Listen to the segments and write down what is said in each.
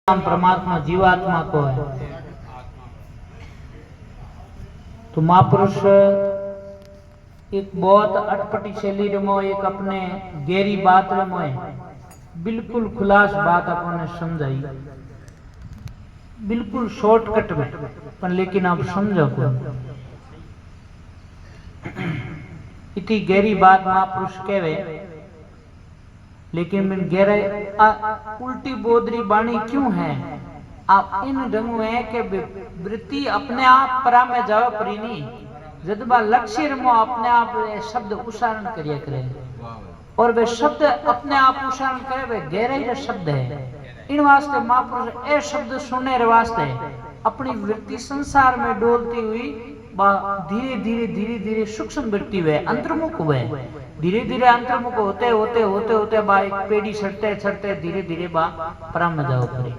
नाम परमात्मा जीवात्मा को है। तो महापुरुष एक बहुत अटपटी शैली में एक अपने गहरी बात में बिल्कुल खुलास बात अपने समझाई, बिल्कुल शॉर्टकट में, पर लेकिन आप समझो को इतनी गहरी बात महापुरुष कहवे, लेकिन मैं गहराई उल्टी बोधरी बाणी क्यों है? आप इन ढंग है कि वृत्ति अपने आप परा में जावे परी नहीं, जदबा लक्ष्य में अपने आप शब्द उच्चारण करिए करे, और वे शब्द अपने आप उच्चारण करे वे गहराई रे शब्द है। इन वास्ते महापुरुष ए शब्द सुनने रे वास्ते अपनी वृत्ति संसार में डोलती हुई धीरे धीरे धीरे धीरे सूक्ष्म वृत्ति वे अंतर्मुख हुए, धीरे धीरे अंतर्मुख होते होते होते होते बा एक पेड़ी चढ़ते चढ़ते धीरे धीरे बा परम में जाओ करे,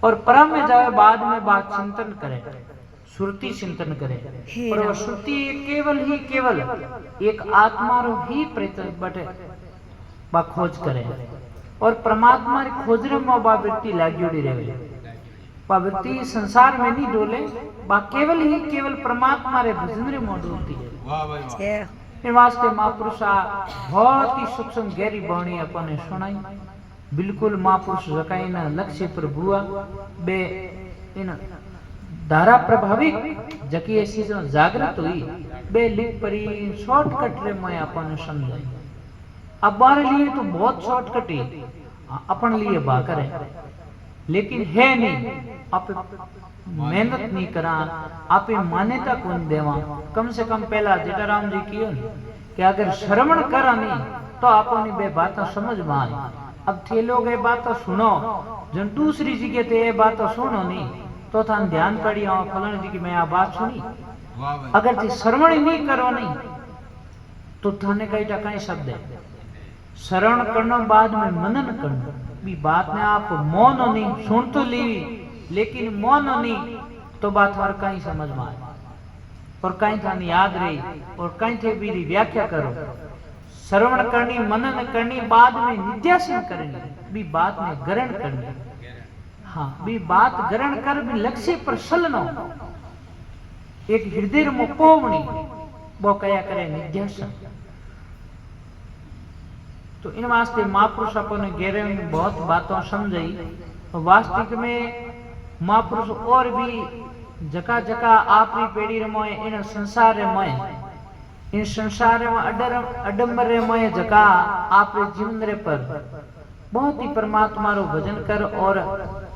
और परम में जाए बाद में बा चिंतन करे, श्रुति चिंतन करे, और वो श्रुति केवल एक आत्मा रो ही प्रत्यक्ष बटे बा खोज करे, और परमात्मा री खोज रे में बा व्यक्ति लाग्योड़ी रहे, बा व्यक्ति संसार में नहीं डोले, बा केवल परमात्मा रे भजन रे में डोलती है। इन वास्ते महापुरुष बहुत ही सूक्ष्म गहरी वाणी अपने सुनाई, बिल्कुल महापुरुष जकाई ना लक्ष्य पर बुआ बे इन धारा प्रभाविक जकी ऐसी जो जागृत हुई बे लिख परी शॉर्टकट रे मैं अपन समझाई। अब बारे लिए तो बहुत शॉर्टकट ही अपन लिए बा करे, लेकिन है नहीं, आप मेहनत नहीं करा, आप मान्यता कौन देवा। कम से कम पहला जेठाराम जी कियो कि अगर श्रवण करा नहीं तो आपनी बे बातें समझ में आए। अब थे लोग ये बातें सुनो, जन दूसरी जगह ते ये बातें सुनो नहीं तो थान ध्यान पड़ी फलन जी की मैं आ बात सुनी। अगर थे श्रवण ही नहीं करो नहीं तो थाने कई टकाई शब्द है श्रवण करना बाद में मनन करना, भी बात ने आप मौन नहीं सुन तो ली, लेकिन मौन नहीं तो बात हर कहीं समझ में आए, और कहीं थाने याद रही, और कहीं थे भी व्याख्या करो। श्रवण करनी, मनन करनी, बाद में निध्यासन करनी, भी बात में ग्रहण करनी। हाँ, भी बात ग्रहण कर भी लक्ष्य पर सलनो, एक हृदय में पोवनी वो कया करे निध्यासन। तो इन वास्ते महापुरुष अपने गहरे में बहुत बातों समझाई। वास्तविक में महापुरुष और भी जका जका आपरी पेड़ी रमोए इन संसार में, इन संसार में अडम्बर में जका आपरे जीवन रे पर बहुत ही परमात्मा रो भजन कर, और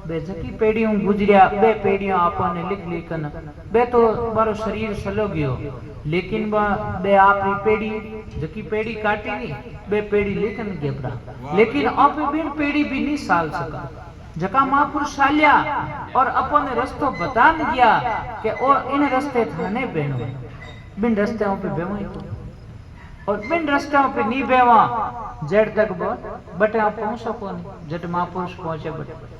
बे जकी पेड़ियों गुजरिया बे पेड़ियों आपने लिख लिखन बे तो मारो शरीर सलो गयो, लेकिन बे आपरी पेड़ी जकी पेड़ी काटी नहीं बे पेड़ी लिखन गेपरा, लेकिन आप बिन पेड़ी भी नहीं साल सका। जका महापुरुष सालिया और अपन रस्तो बता गया कि ओ इन रस्ते थाने बेनो, बिन रस्ते पे बेवो, और बिन रस्तों पे नहीं बेवा जेड़ तक बटे आप पहुंच सको नहीं, जट महापुरुष पहुंचे बटे।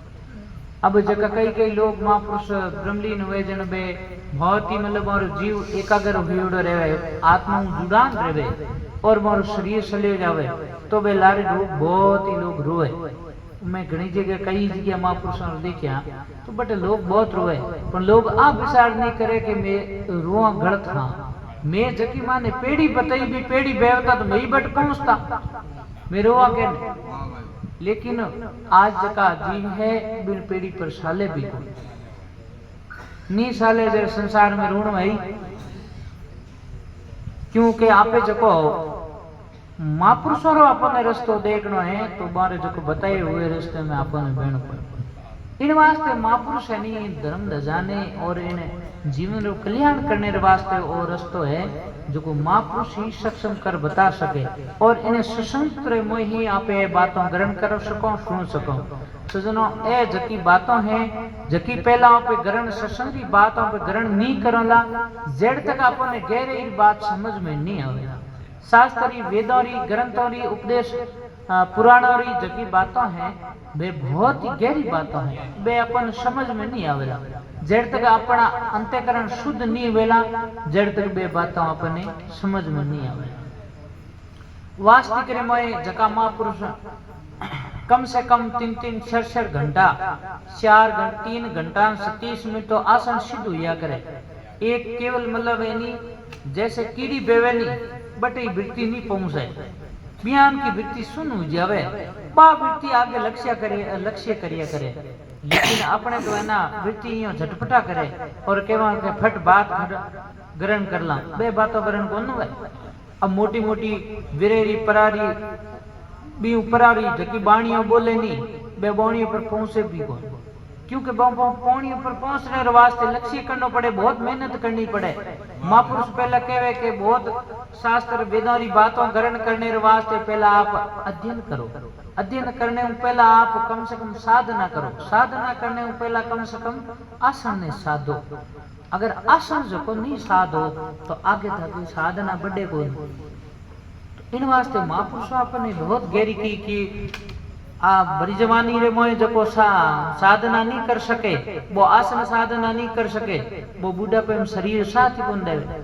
अब जगह कई लोग महापुरुष ब्रह्मलीन हुए जन बे बहुत ही मतलब और जीव एकाग्र हुए रहे, आत्मा जुड़ान रहे, और मारो शरीर सले जावे तो बे लारे लोग बहुत ही लोग रोए। मैं घनी जगह कई जगह महापुरुषों ने देखा तो बटे लोग बहुत रोए, पर लोग आप विचार नहीं करे कि मैं रोआ गलत हाँ, मैं जकी माने पेड़ी बताई भी पेड़ी बेवता तो मैं बट पहुंचता मैं रोआ के, लेकिन आज जका जीव है बिन पेड़ी पर साले भी नहीं साले जर संसार में ऋण भाई, क्योंकि आपे जको महापुरुषों रो अपने रस्तो देखनो है तो बारे जको बताए हुए रास्ते में अपने बेण पड़े। इन वास्ते महापुरुष है नहीं धर्म न जाने और इन जीवन रो कल्याण करने रे वास्ते वो रस्तो है जो को महापुरुष ही सक्षम कर बता सके, और इन्हें स्वतंत्र में ही आपे बातों ग्रहण कर सको सुन सको। सजनों ए जकी बातों है जकी पहला आप ग्रहण सत्संगी बातों पे ग्रहण नहीं करला जेड़ तक अपने गहरे बात समझ में नहीं आवेला। शास्त्री वेदोरी ग्रंथोरी उपदेश पुराणोरी जकी बातों हैं वे बहुत ही गहरी बातों हैं, वे अपन समझ में नहीं आवेला जेड़ तक अपना अंतःकरण शुद्ध नहीं वेला, जेड़ तक वे बातों अपने समझ में नहीं आवेला। वास्तविक रे मोए जका महापुरुष कम से कम 3-3 घंटा 3 घंटा 30 मिनट तो आसन सिद्ध हुआ करे। एक केवल मतलब यानी जैसे कीड़ी बेवेनी बटे वृत्ति नहीं पहुंचे, बयान की वृत्ति सुन हो जावे, बा वृत्ति आगे लक्ष्य करिया करे। लेकिन अपने तो है ना वृत्ति यो झटपटा करे और केवा के फट बात ग्रहण कर ला, बे बातों ग्रहण को न है। अब मोटी मोटी विरेरी परारी भी उपरारी जकी बाणियों बोले नहीं, बे बाणियों पर पहुंचे भी कौन, क्योंकि बाणियों पर पहुंचने वास्ते लक्ष्य करना पड़े, बहुत मेहनत करनी पड़े। महापुरुष पहला कहवे के बहुत शास्त्र वेदारी बातों ग्रहण करने वास्ते पहला आप अध्ययन करो, अध्ययन करने में पहला आप कम से कम साधना करो, साधना करने में पहला कम से कम आसन ने साधो। अगर आसन जो नहीं साधो तो आगे तक साधना बढ़े को। इन वास्ते महापुरुषों अपने बहुत गहरी की कि आ बड़ी जवानी रे मोए जको साधना नहीं कर सके, वो आसन साधना नहीं कर सके, वो बुढ़ापे में शरीर साथ ही कौन देवे।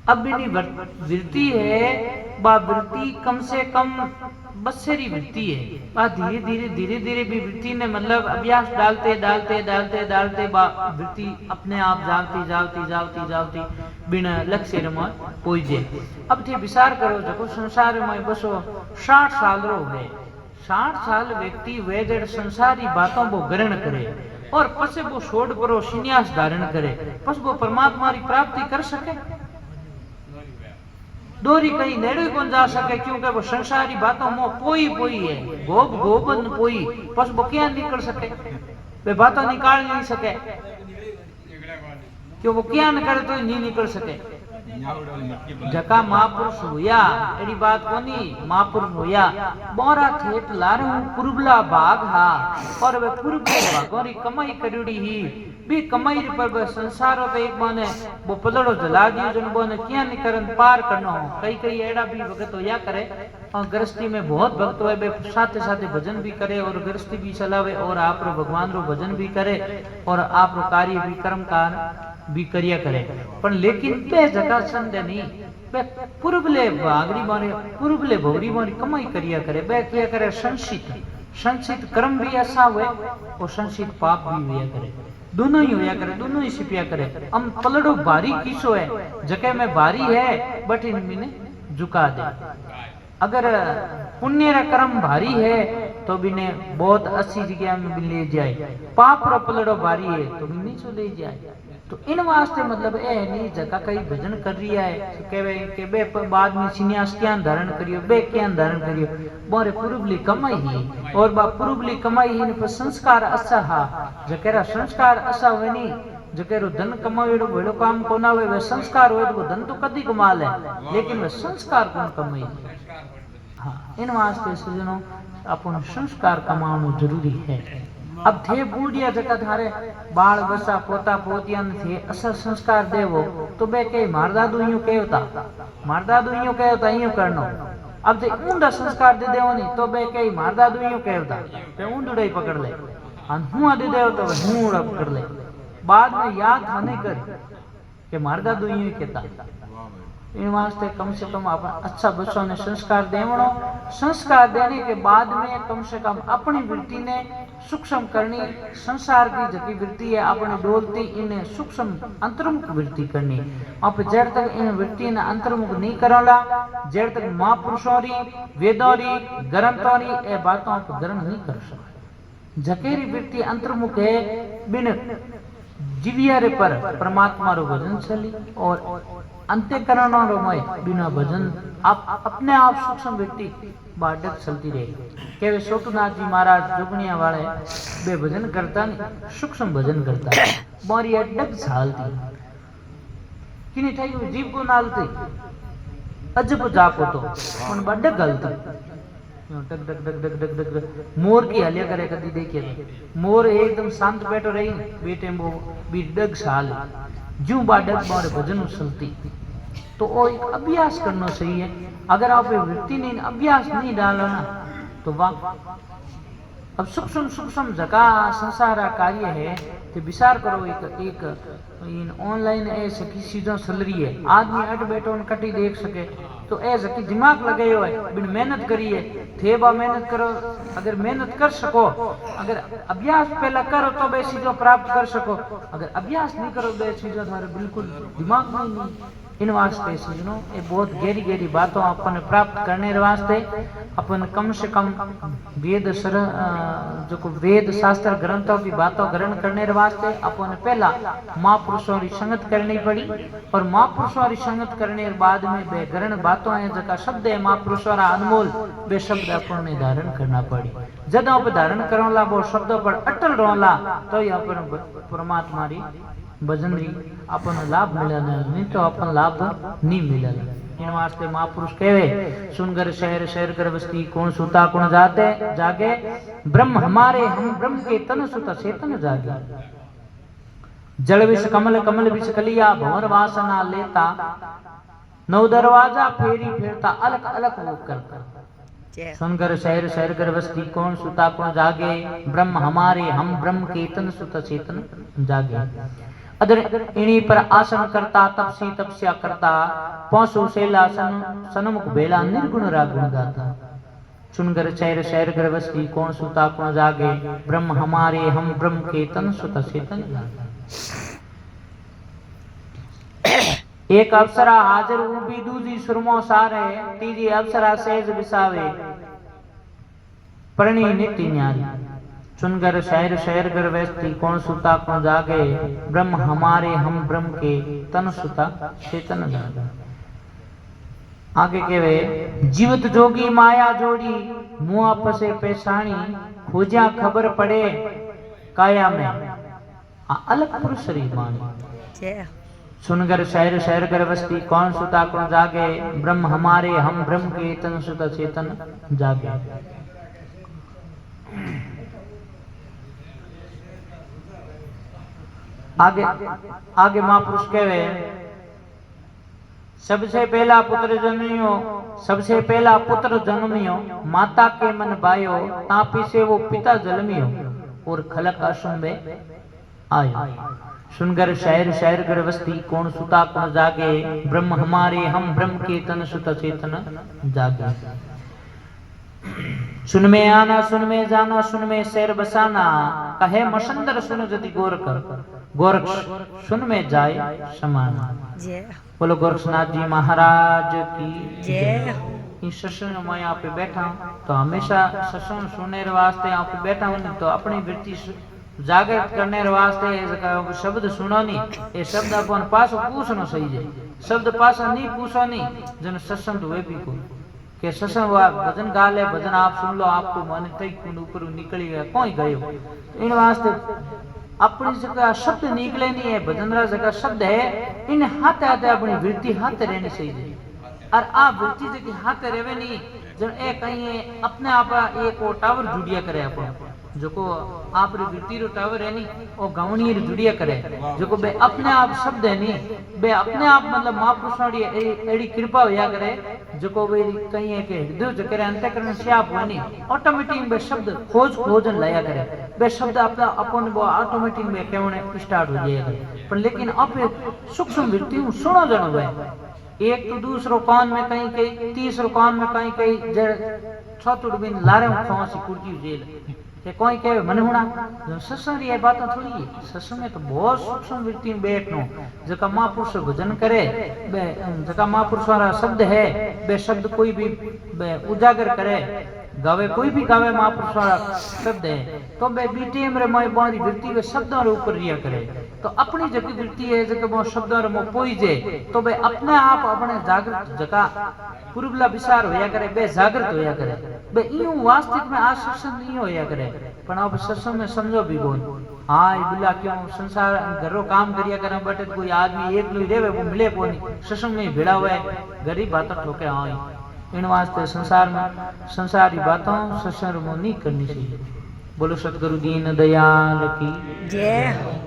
अब भी वृत्ति है, बा वृत्ति कम से कम बसेरी वृत्ति है, बा धीरे धीरे धीरे धीरे भी वृत्ति ने मतलब अभ्यास डालते डालते डालते डालते बा वृत्ति अपने आप जागती जागती जागती जागती बिना लक्ष्य में पहुंचे। अब थे विचार करो जो संसार में बसो 60 साल रो है, 60 साल व्यक्ति वे जड़ संसारी बातों को ग्रहण करे और पसे वो छोड़ करो संन्यास धारण करे, पस वो परमात्मा की प्राप्ति कर सके। दोरी कहीं नेड़े कौन जा सके, क्योंकि वो संसारी बातों में पोई पोई है, गोब गोबन पोई, पस वो क्या निकल सके, वे बातों निकाल नहीं सके, क्यों वो क्या न करे तो नहीं निकल सके। जका महापुरुष हुया एडी बात कोनी, महापुरुष हुया बोरा थेट लारू पुरबला भाग हा और वे पुरबले भागोरी कमाई करूड़ी ही भी कमाई पर संसारो पे एक माने वो पलड़ो जला दियो जन बोने क्या निकरन पार करनो हो। कई कई एड़ा भी भगत होया करे और गृहस्थी में बहुत भक्त हुए, बे साथे साथे भजन भी करे और गृहस्थी भी चलावे और आप रो भगवान रो भजन भी करे और आप रो कार्य भी कर्म कार भी करिया करे। पर लेकिन बे जगह संदे नहीं, बे पुरबले भागरी मारे पुरबले भोगरी मारी कमाई करिया करे, बे किया करे संचित संचित कर्म भी ऐसा हुए और संचित पाप भी हुआ करे, दोनों ही होया करे, दोनों ही सिपिया करे। हम पलड़ो भारी किसो है, जगह में भारी है बट इनमें झुका दे। अगर पुण्य रा कर्म भारी है तो बिने बहुत अच्छी जगह में भी ले जाए, पाप रो पलड़ो भारी है तो भी नहीं चले जाए। तो इन वास्ते मतलब ए नहीं जगह कई भजन कर रही है तो कहवे के बे बाद में संन्यास क्या धारण करियो, बे क्या धारण करियो, बोरे पुरबली कमाई ही और बा पुरबली कमाई ही पर संस्कार अच्छा हा, जकेरा संस्कार अच्छा हुए नहीं, जकेरो धन कमावेड़ो बड़ो काम कोना हुए, वे संस्कार हुए तो धन तो कदी कमा ले, लेकिन वे संस्कार कौन कमाई। हाँ, इन वास्ते सजनों अपन संस्कार कमाना जरूरी है। अब थे बूढ़िया जगह थारे बाल बसा पोता पोतिया थे असल संस्कार देवो तो बे के मार दादू यूं कहता, मार दादू यूं कहता यूं करनो। अब जे ऊंडा संस्कार दे देवो नहीं तो बे के मार दादू यूं कहता ते ऊंडड़ा ही पकड़ ले, अन हुआ दे देव तो हुआ पकड़ ले, बाद में याद होने कर के मार दादू यूं कहता। इन वास्ते कम से कम आप अच्छा बच्चों ने संस्कार देवणो, संस्कार देने के बाद में कम से कम अपनी वृत्ति ने सूक्ष्म करनी, संसार की जकी वृत्ति है अपनी डोलती इन्हें सूक्ष्म अंतर्मुख वृत्ति करनी। आप जड़ तक इन वृत्ति ने अंतर्मुख नहीं करोला, जड़ तक महापुरुषों री वेदों री ग्रंथों री ए बातों को ग्रहण नहीं कर सकते। जकेरी वृत्ति अंतर्मुख है बिन जीवियारे पर परमात्मा रो भजन चली और अंत्यकरण बिना भजन आप अपने आप सूक्ष्म व्यक्ति बाडक चलती रहेगी। केवे सोटूनाथ जी महाराज जोगनिया वाले बे भजन करता नहीं, सूक्ष्म भजन करता, मोरी अडक झालती किनी थाई जीव को नालती अजब जापो तो पण बडक गलती डक डक डक डक डक डक डक मोर की हलिया करे कदी देखिए मोर एकदम शांत बैठो रही बेटे वो भी डग साल जू बाडक मोर भजन चलती। तो वो एक अभ्यास करना सही है। अगर आप वृत्ति नहीं अभ्यास नहीं डालो ना तो वाह। अब सूक्ष्म सूक्ष्म जगह संसार कार्य है तो विचार करो एक इन ऑनलाइन ऐसे की चीजों चल रही है, आदमी अट बैठो कटी देख सके तो ऐसे की दिमाग लगे हुए बिन मेहनत करिए थे बा मेहनत करो, अगर मेहनत कर सको, अगर अभ्यास पहला करो तो बे चीजों प्राप्त कर सको, अगर अभ्यास नहीं करो बे चीजों तुम्हारे बिल्कुल दिमाग में नहीं। इन वास्ते समझो ये बहुत गहरी गहरी बातों अपन प्राप्त करने वास्ते अपन कम से कम वेद जो को वेद शास्त्र ग्रंथों की बातों ग्रहण करने वास्ते अपन पहला महापुरुषों की संगत करनी पड़ी, और महापुरुषों की संगत करने के बाद में वे ग्रहण बातों है जका शब्द है महापुरुषों रा अनमोल वे शब्द अपन ने धारण करना पड़ी। जब आप धारण करोला वो शब्दों पर अटल रोला तो ही अपन परमात्मा री भजन री अपन लाभ मिले, नहीं तो अपन लाभ नहीं मिले। इन वास्ते महापुरुष कहवे सुनकर शहर शहर कर बस्ती कौन सुता कौन जाते जागे, ब्रह्म हमारे हम ब्रह्म के तन सुता चेतन जागे। जल विष कमल कमल विष कलिया भंवर वासना लेता, नौ दरवाजा फेरी फेरता अलग अलग वो करता। सुनकर शहर शहर कर बस्ती कौन सुता कौन जागे, ब्रह्म हमारे हम ब्रह्म के तन सुता चेतन जागे। अदर इन्हीं पर आसन करता तपसी तपस्या करता, पौसु शैलासन सन्मुख बेला निर्गुण रागुण गाता। सुनकर शहर शहर कर बस्ती कौन सुता कौन जागे, ब्रह्म हमारे हम ब्रह्म के तन सुता चेतन जागे। एक अप्सरा हाजर ऊबी दूजी सुरमो सारे, तीजी अप्सरा सहज बिसावे परणी नित्य न्यारी। सुनकर शहर शहर कर वैस्ती कौन सुता कौन जागे, ब्रह्म हमारे हम ब्रह्म के तन सुता चेतन जागे। आगे कहवे जीवत जोगी माया जोड़ी, मुआ पसे पेशानी खोजा खबर पड़े काया में अलग पुरुष री मानी। सुनकर शहर शहर कर बस्ती कौन सुता कौन जागे, ब्रह्म हमारे हम ब्रह्म के तन सुता चेतन जागे। आगे आगे महापुरुष कहवे सबसे पहला पुत्र जन्मियो, सबसे पहला पुत्र जन्मियो माता के मन बायो, तापी से वो पिता जन्मियो और खलक असुंबे आयो। सुनकर शहर शहर कर बस्ती कौन सुता कौन जागे, ब्रह्म हमारे हम ब्रह्म के तन सुता चेतन जागे। सुन में आना सुन में जाना सुन में शहर बसाना, कहे मसंदर सुन जति गोरख, गोरख सुन में जाए समाना। बोलो गोरखनाथ जी महाराज की जय। इस सत्संग में यहाँ पे बैठा हूँ तो हमेशा सत्संग सुनने वास्ते यहाँ पे बैठा हूँ, तो अपनी वृत्ति जागृत करने वास्ते शब्द सुनो नहीं, ये शब्द अपन पास पूछनो सही है, शब्द पास नहीं पूछो नहीं जन सत्संग हुए भी को के सत्संग भजन गा ले, भजन आप सुन लो आपको मन तक ऊपर निकली गया कोई गयो। इन वास्ते अपनी जगह शब्द निकले नहीं है, भजन रा जगह शब्द है, इन हाथ आते अपनी वृत्ति हाथ रहनी चाहिए। और आप वृत्ति जगह हाथ रहवे नहीं जन ए कहीं अपने आप एक टावर जुड़िया करे, अपन जो को आप वृत्ति रो टावर है नहीं वो गावनी जुड़िया करे, जो को बे अपने आप शब्द है नहीं बे अपने आप मतलब महापुरुषों एड़ी कृपा होया करे, जो को बे कहीं है के हृदय जो करे अंतःकरण से आप नहीं ऑटोमेटिक बे शब्द खोजन लाया करे, बे शब्द अपना अपन वो ऑटोमेटिक में कहने स्टार्ट हो जाएगा। पर लेकिन अब सूक्ष्म वृत्ति सुनो जनो बे एक तो दूसरो कान में कहीं कहीं तीसरो कान में कहीं कहीं चौथुड़ बिन लारे फांसी कुर्ती जेल के कोई कहे मन होना सत्संग री बातें थोड़ी है। सत्संग में तो बहुत सूक्ष्म वृत्ति में बैठनो, जका महापुरुष भजन करे बे जका महापुरुष वाला शब्द है बे शब्द कोई भी उजागर करे गावे कोई भी गावे महापुरुष वाला शब्द है तो बे बीटी में मारी वृत्ति वे शब्दों रे ऊपर रिया करे, तो अपनी जकी वृत्ति है जके वो शब्दों रे मो पोई जे तो बे अपने आप अपने जागृत जका पूर्वला विचार होया करे बे जागृत होया करे, बे यूं वास्तविक में आज सत्संग नहीं होया करे। पण अब सत्संग में समझो भी बोल हाँ बिला क्यों संसार घरों काम करिया करे बटे कोई आदमी एक लुई रेवे वो मिले कोनी सत्संग में भिड़ा हुआ है गरीब बातें ठोके हाँ इन वास्ते संसार में संसारी बातों सत्संग में नहीं करनी चाहिए। बोलो सतगुरु दीन दयाल की जय।